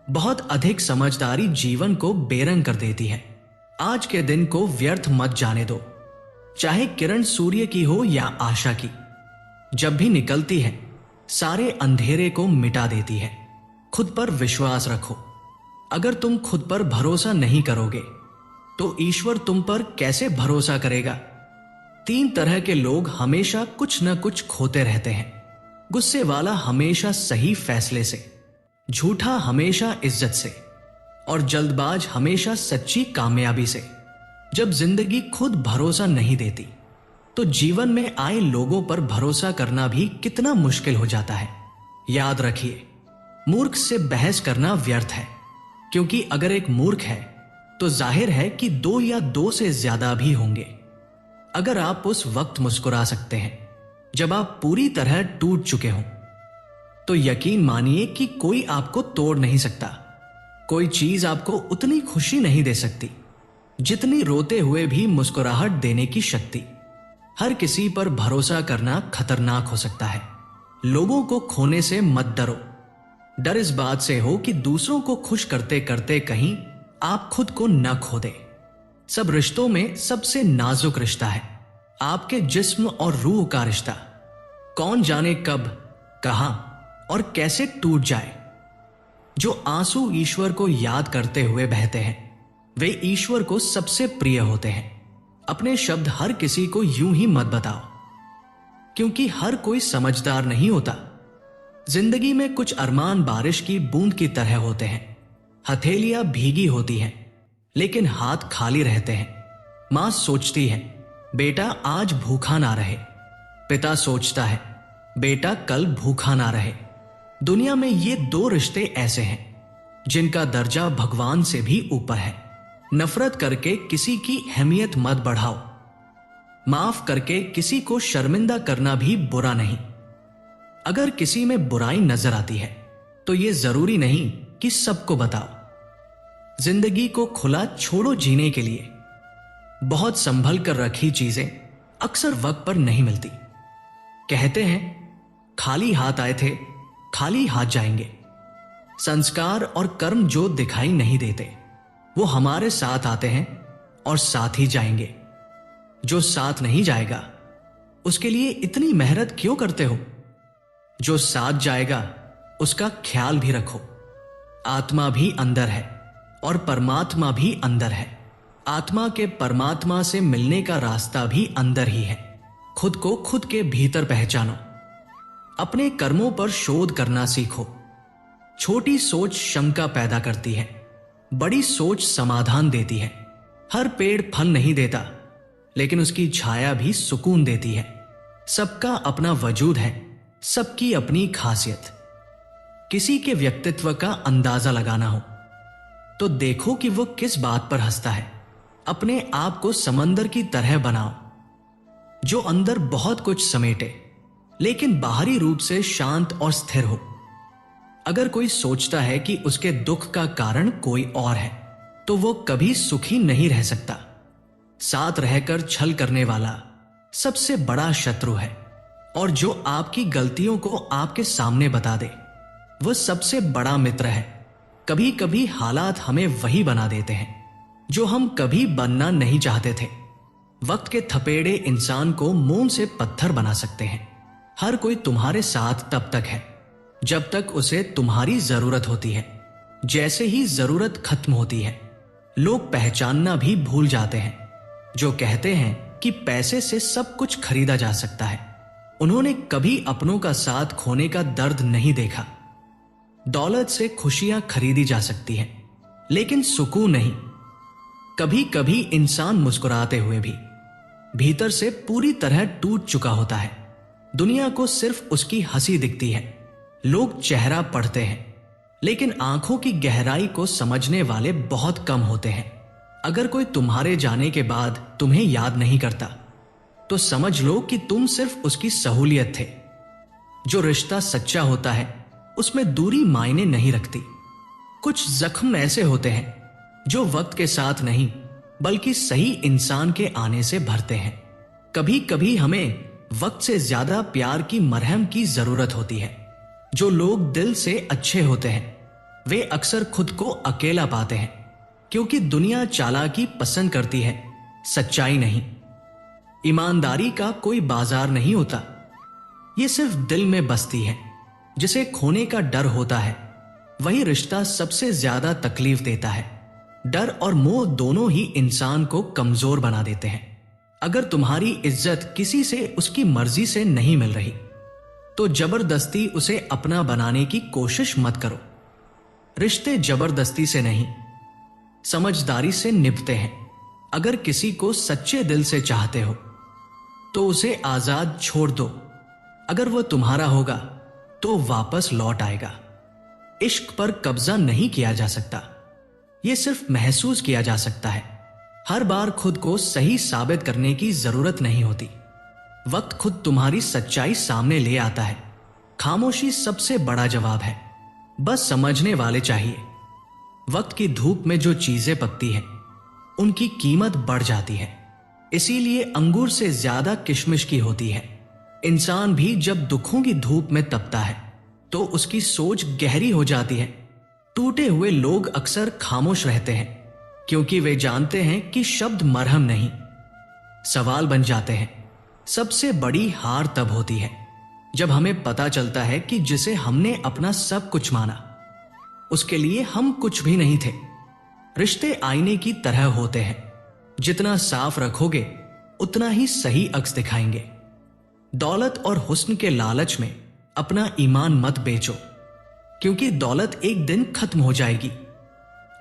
बहुत अधिक समझदारी जीवन को बेरंग कर देती है। आज के दिन को व्यर्थ मत जाने दो, चाहे किरण सूर्य की हो या आशा की। जब भी निकलती है सारे अंधेरे को मिटा देती है। खुद पर विश्वास रखो। अगर तुम खुद पर भरोसा नहीं करोगे तो ईश्वर तुम पर कैसे भरोसा करेगा। 3 तरह के लोग हमेशा कुछ न कुछ खोते रहते हैं। गुस्से वाला हमेशा सही फैसले से, झूठा हमेशा इज्जत से, और जल्दबाज हमेशा सच्ची कामयाबी से। जब जिंदगी खुद भरोसा नहीं देती तो जीवन में आए लोगों पर भरोसा करना भी कितना मुश्किल हो जाता है। याद रखिए, मूर्ख से बहस करना व्यर्थ है, क्योंकि अगर एक मूर्ख है तो जाहिर है कि 2 या 2 से ज्यादा भी होंगे। अगर आप उस वक्त मुस्कुरा सकते हैं जब आप पूरी तरह टूट चुके हों, तो यकीन मानिए कि कोई आपको तोड़ नहीं सकता। कोई चीज आपको उतनी खुशी नहीं दे सकती जितनी रोते हुए भी मुस्कुराहट देने की शक्ति। हर किसी पर भरोसा करना खतरनाक हो सकता है। लोगों को खोने से मत डरो। डर इस बात से हो कि दूसरों को खुश करते करते कहीं आप खुद को न खो दे। सब रिश्तों में सबसे नाजुक रिश्ता है आपके जिस्म और रूह का रिश्ता। कौन जाने कब, कहां और कैसे टूट जाए। जो आंसू ईश्वर को याद करते हुए बहते हैं वे ईश्वर को सबसे प्रिय होते हैं। अपने शब्द हर किसी को यूं ही मत बताओ, क्योंकि हर कोई समझदार नहीं होता। जिंदगी में कुछ अरमान बारिश की बूंद की तरह होते हैं। हथेलियां भीगी होती हैं लेकिन हाथ खाली रहते हैं। मां सोचती है बेटा आज भूखा ना रहे। पिता सोचता है बेटा कल भूखा ना रहे। दुनिया में ये 2 रिश्ते ऐसे हैं जिनका दर्जा भगवान से भी ऊपर है। नफरत करके किसी की अहमियत मत बढ़ाओ। माफ करके किसी को शर्मिंदा करना भी बुरा नहीं। अगर किसी में बुराई नजर आती है तो यह जरूरी नहीं कि सबको बताओ। जिंदगी को खुला छोड़ो जीने के लिए। बहुत संभल कर रखी चीजें अक्सर वक्त पर नहीं मिलती। कहते हैं खाली हाथ आए थे खाली हाथ जाएंगे। संस्कार और कर्म जो दिखाई नहीं देते वो हमारे साथ आते हैं और साथ ही जाएंगे। जो साथ नहीं जाएगा उसके लिए इतनी मेहनत क्यों करते हो। जो साथ जाएगा उसका ख्याल भी रखो। आत्मा भी अंदर है और परमात्मा भी अंदर है। आत्मा के परमात्मा से मिलने का रास्ता भी अंदर ही है। खुद को खुद के भीतर पहचानो। अपने कर्मों पर शोध करना सीखो। छोटी सोच शंका पैदा करती है, बड़ी सोच समाधान देती है। हर पेड़ फल नहीं देता लेकिन उसकी छाया भी सुकून देती है। सबका अपना वजूद है, सबकी अपनी खासियत। किसी के व्यक्तित्व का अंदाजा लगाना हो तो देखो कि वो किस बात पर हंसता है। अपने आप को समंदर की तरह बनाओ जो अंदर बहुत कुछ समेटे लेकिन बाहरी रूप से शांत और स्थिर हो। अगर कोई सोचता है कि उसके दुख का कारण कोई और है तो वो कभी सुखी नहीं रह सकता। साथ रहकर छल करने वाला सबसे बड़ा शत्रु है, और जो आपकी गलतियों को आपके सामने बता दे वह सबसे बड़ा मित्र है। कभी कभी हालात हमें वही बना देते हैं जो हम कभी बनना नहीं चाहते थे। वक्त के थपेड़े इंसान को मोम से पत्थर बना सकते हैं। हर कोई तुम्हारे साथ तब तक है जब तक उसे तुम्हारी जरूरत होती है। जैसे ही जरूरत खत्म होती है लोग पहचानना भी भूल जाते हैं। जो कहते हैं कि पैसे से सब कुछ खरीदा जा सकता है, उन्होंने कभी अपनों का साथ खोने का दर्द नहीं देखा। दौलत से खुशियां खरीदी जा सकती हैं लेकिन सुकून नहीं। कभी कभी इंसान मुस्कुराते हुए भी भीतर से पूरी तरह टूट चुका होता है। दुनिया को सिर्फ उसकी हंसी दिखती है। लोग चेहरा पढ़ते हैं लेकिन आंखों की गहराई को समझने वाले बहुत कम होते हैं। अगर कोई तुम्हारे जाने के बाद तुम्हें याद नहीं करता तो समझ लो कि तुम सिर्फ उसकी सहूलियत थे। जो रिश्ता सच्चा होता है उसमें दूरी मायने नहीं रखती। कुछ जख्म ऐसे होते हैं जो वक्त के साथ नहीं बल्कि सही इंसान के आने से भरते हैं। कभी कभी हमें वक्त से ज्यादा प्यार की मरहम की जरूरत होती है। जो लोग दिल से अच्छे होते हैं वे अक्सर खुद को अकेला पाते हैं, क्योंकि दुनिया चालाकी पसंद करती है, सच्चाई नहीं। ईमानदारी का कोई बाजार नहीं होता, ये सिर्फ दिल में बसती है। जिसे खोने का डर होता है वही रिश्ता सबसे ज्यादा तकलीफ देता है। डर और मोह दोनों ही इंसान को कमजोर बना देते हैं। अगर तुम्हारी इज्जत किसी से उसकी मर्जी से नहीं मिल रही तो जबरदस्ती उसे अपना बनाने की कोशिश मत करो। रिश्ते जबरदस्ती से नहीं, समझदारी से निभते हैं। अगर किसी को सच्चे दिल से चाहते हो तो उसे आजाद छोड़ दो। अगर वह तुम्हारा होगा तो वापस लौट आएगा। इश्क पर कब्जा नहीं किया जा सकता, यह सिर्फ महसूस किया जा सकता है। हर बार खुद को सही साबित करने की जरूरत नहीं होती। वक्त खुद तुम्हारी सच्चाई सामने ले आता है। खामोशी सबसे बड़ा जवाब है, बस समझने वाले चाहिए। वक्त की धूप में जो चीजें पकती हैं उनकी कीमत बढ़ जाती है। इसीलिए अंगूर से ज्यादा किशमिश की होती है। इंसान भी जब दुखों की धूप में तपता है तो उसकी सोच गहरी हो जाती है। टूटे हुए लोग अक्सर खामोश रहते हैं क्योंकि वे जानते हैं कि शब्द मरहम नहीं, सवाल बन जाते हैं। सबसे बड़ी हार तब होती है जब हमें पता चलता है कि जिसे हमने अपना सब कुछ माना उसके लिए हम कुछ भी नहीं थे। रिश्ते आईने की तरह होते हैं, जितना साफ रखोगे उतना ही सही अक्स दिखाएंगे। दौलत और हुस्न के लालच में अपना ईमान मत बेचो, क्योंकि दौलत एक दिन खत्म हो जाएगी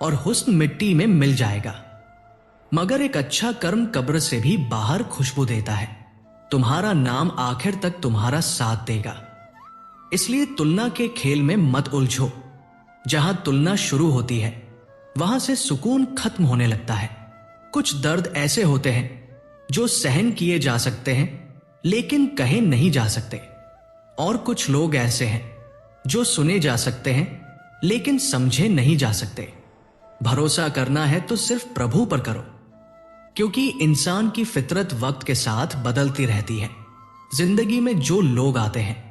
और हुस्न मिट्टी में मिल जाएगा। मगर एक अच्छा कर्म कब्र से भी बाहर खुशबू देता है। तुम्हारा नाम आखिर तक तुम्हारा साथ देगा। इसलिए तुलना के खेल में मत उलझो। जहां तुलना शुरू होती है वहां से सुकून खत्म होने लगता है। कुछ दर्द ऐसे होते हैं जो सहन किए जा सकते हैं लेकिन कहे नहीं जा सकते, और कुछ लोग ऐसे हैं जो सुने जा सकते हैं लेकिन समझे नहीं जा सकते। भरोसा करना है तो सिर्फ प्रभु पर करो, क्योंकि इंसान की फितरत वक्त के साथ बदलती रहती है। जिंदगी में जो लोग आते हैं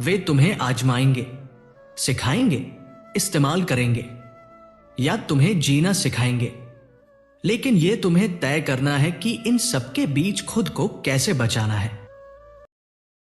वे तुम्हें आजमाएंगे, सिखाएंगे, इस्तेमाल करेंगे या तुम्हें जीना सिखाएंगे। लेकिन यह तुम्हें तय करना है कि इन सबके बीच खुद को कैसे बचाना है।